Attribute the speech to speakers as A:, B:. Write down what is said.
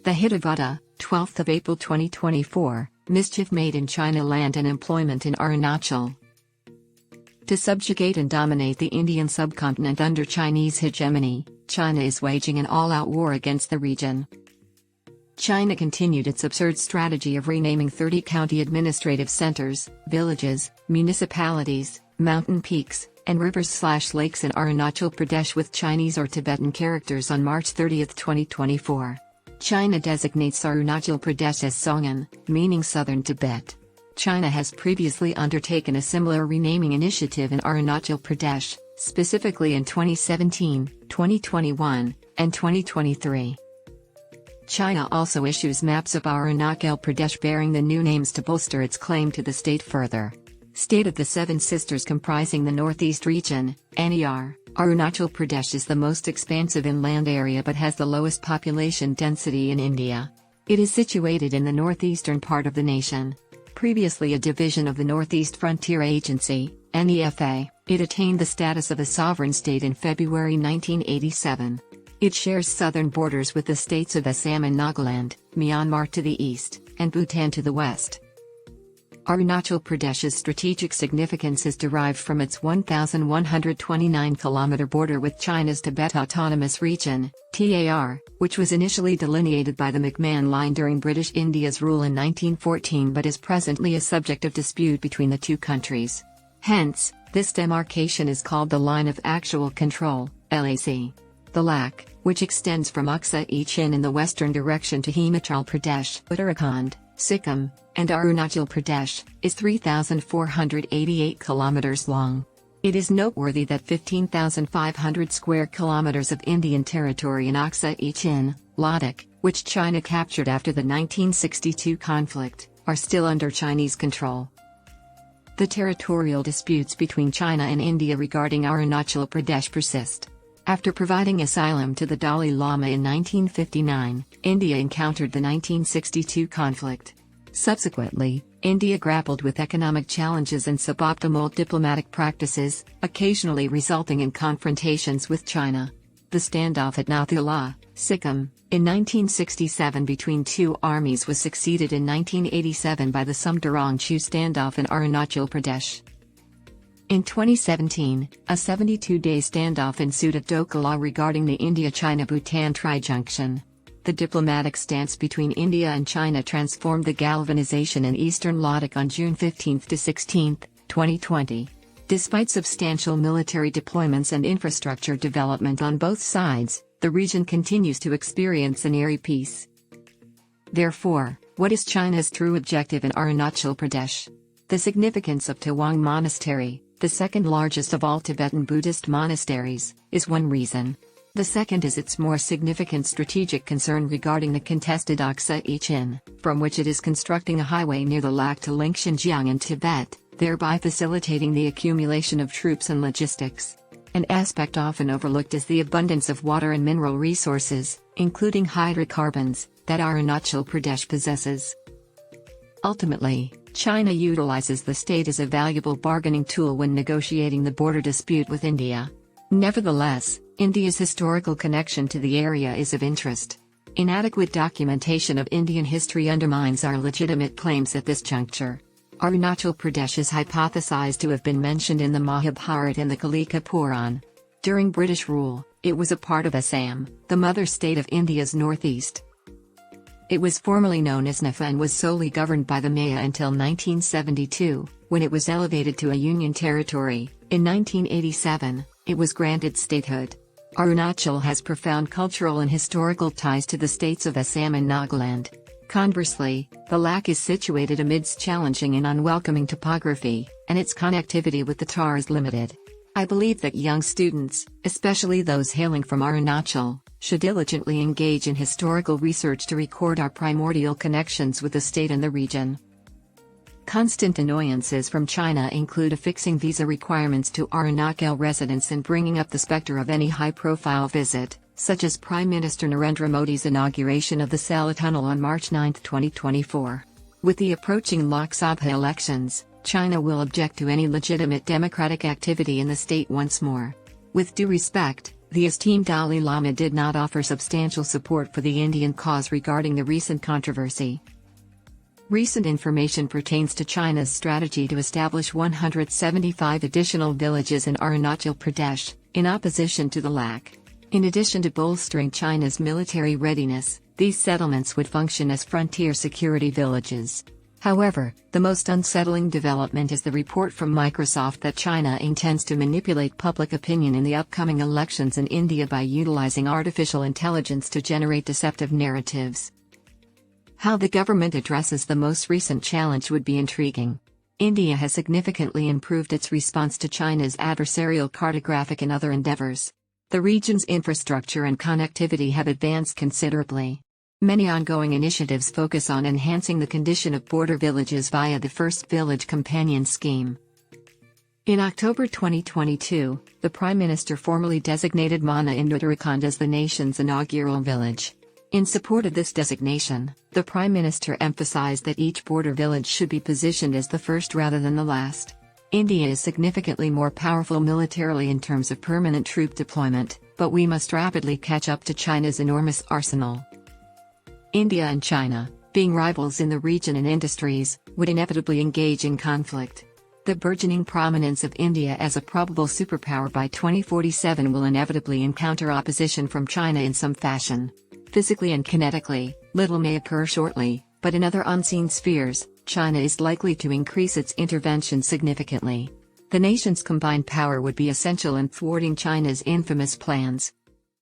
A: The Hitavata, 12th of April 2024, Mischief made in China land and employment in Arunachal. To subjugate and dominate the Indian subcontinent under Chinese hegemony, China is waging an all-out war against the region. China continued its absurd strategy of renaming 30 county administrative centers, villages, municipalities, mountain peaks, and rivers/lakes in Arunachal Pradesh with Chinese or Tibetan characters on March 30, 2024. China designates Arunachal Pradesh as Zangan, meaning southern Tibet. China has previously undertaken a similar renaming initiative in Arunachal Pradesh, specifically in 2017, 2021, and 2023. China also issues maps of Arunachal Pradesh bearing the new names to bolster its claim to the state further. State of the Seven Sisters comprising the Northeast region, NER, Arunachal Pradesh is the most expansive in land area but has the lowest population density in India. It is situated in the northeastern part of the nation. Previously a division of the Northeast Frontier Agency, NEFA, it attained the status of a sovereign state in February 1987. It shares southern borders with the states of Assam and Nagaland, Myanmar to the east, and Bhutan to the west. Arunachal Pradesh's strategic significance is derived from its 1,129-kilometer border with China's Tibet Autonomous Region, TAR, which was initially delineated by the McMahon Line during British India's rule in 1914 but is presently a subject of dispute between the two countries. Hence, this demarcation is called the Line of Actual Control, LAC. The LAC, which extends from Aksa-i-Chin in the western direction to Himachal Pradesh, Uttarakhand, Sikkim, and Arunachal Pradesh, is 3,488 kilometers long. It is noteworthy that 15,500 square kilometers of Indian territory in Aksa-i-Chin, Ladakh, which China captured after the 1962 conflict, are still under Chinese control. The territorial disputes between China and India regarding Arunachal Pradesh persist. After providing asylum to the Dalai Lama in 1959, India encountered the 1962 conflict. Subsequently, India grappled with economic challenges and suboptimal diplomatic practices, occasionally resulting in confrontations with China. The standoff at Nathula, Sikkim, in 1967 between two armies was succeeded in 1987 by the Sumdarong-Chu standoff in Arunachal Pradesh. In 2017, a 72-day standoff ensued at Dokala regarding the India-China-Bhutan Trijunction. The diplomatic stance between India and China transformed the galvanization in eastern Ladakh on June 15 to 16, 2020. Despite substantial military deployments and infrastructure development on both sides, the region continues to experience an eerie peace. Therefore, what is China's true objective in Arunachal Pradesh? The significance of Tawang Monastery, the second largest of all Tibetan Buddhist monasteries, is one reason. The second is its more significant strategic concern regarding the contested Aksa-i-Chin, from which it is constructing a highway near the Lak to link Xinjiang and Tibet, thereby facilitating the accumulation of troops and logistics. An aspect often overlooked is the abundance of water and mineral resources, including hydrocarbons, that Arunachal Pradesh possesses. Ultimately, China utilizes the state as a valuable bargaining tool when negotiating the border dispute with India. Nevertheless, India's historical connection to the area is of interest. Inadequate documentation of Indian history undermines our legitimate claims at this juncture. Arunachal Pradesh is hypothesized to have been mentioned in the Mahabharata and the Kalika Puran. During British rule, it was a part of Assam, the mother state of India's northeast. It was formerly known as NEFA and was solely governed by the Maya until 1972, when it was elevated to a union territory. In 1987, it was granted statehood. Arunachal has profound cultural and historical ties to the states of Assam and Nagaland. Conversely, the LAC is situated amidst challenging and unwelcoming topography, and its connectivity with the TAR is limited. I believe that young students, especially those hailing from Arunachal, should diligently engage in historical research to record our primordial connections with the state and the region. Constant annoyances from China include affixing visa requirements to Arunachal residents and bringing up the specter of any high-profile visit, such as Prime Minister Narendra Modi's inauguration of the Sela Tunnel on March 9, 2024. With the approaching Lok Sabha elections, China will object to any legitimate democratic activity in the state once more. With due respect, The esteemed Dalai Lama did not offer substantial support for the Indian cause regarding the recent controversy. Recent information pertains to China's strategy to establish 175 additional villages in Arunachal Pradesh, in opposition to the lack. In addition to bolstering China's military readiness, these settlements would function as frontier security villages. However, the most unsettling development is the report from Microsoft that China intends to manipulate public opinion in the upcoming elections in India by utilizing artificial intelligence to generate deceptive narratives. How the government addresses the most recent challenge would be intriguing. India has significantly improved its response to China's adversarial cartographic and other endeavors. The region's infrastructure and connectivity have advanced considerably. Many ongoing initiatives focus on enhancing the condition of border villages via the First Village Companion Scheme. In October 2022, the Prime Minister formally designated Mana in Uttarakhand as the nation's inaugural village. In support of this designation, the Prime Minister emphasized that each border village should be positioned as the first rather than the last. India is significantly more powerful militarily in terms of permanent troop deployment, but we must rapidly catch up to China's enormous arsenal. India and China, being rivals in the region and industries, would inevitably engage in conflict. The burgeoning prominence of India as a probable superpower by 2047 will inevitably encounter opposition from China in some fashion. Physically and kinetically, little may occur shortly, but in other unseen spheres, China is likely to increase its intervention significantly. The nation's combined power would be essential in thwarting China's infamous plans,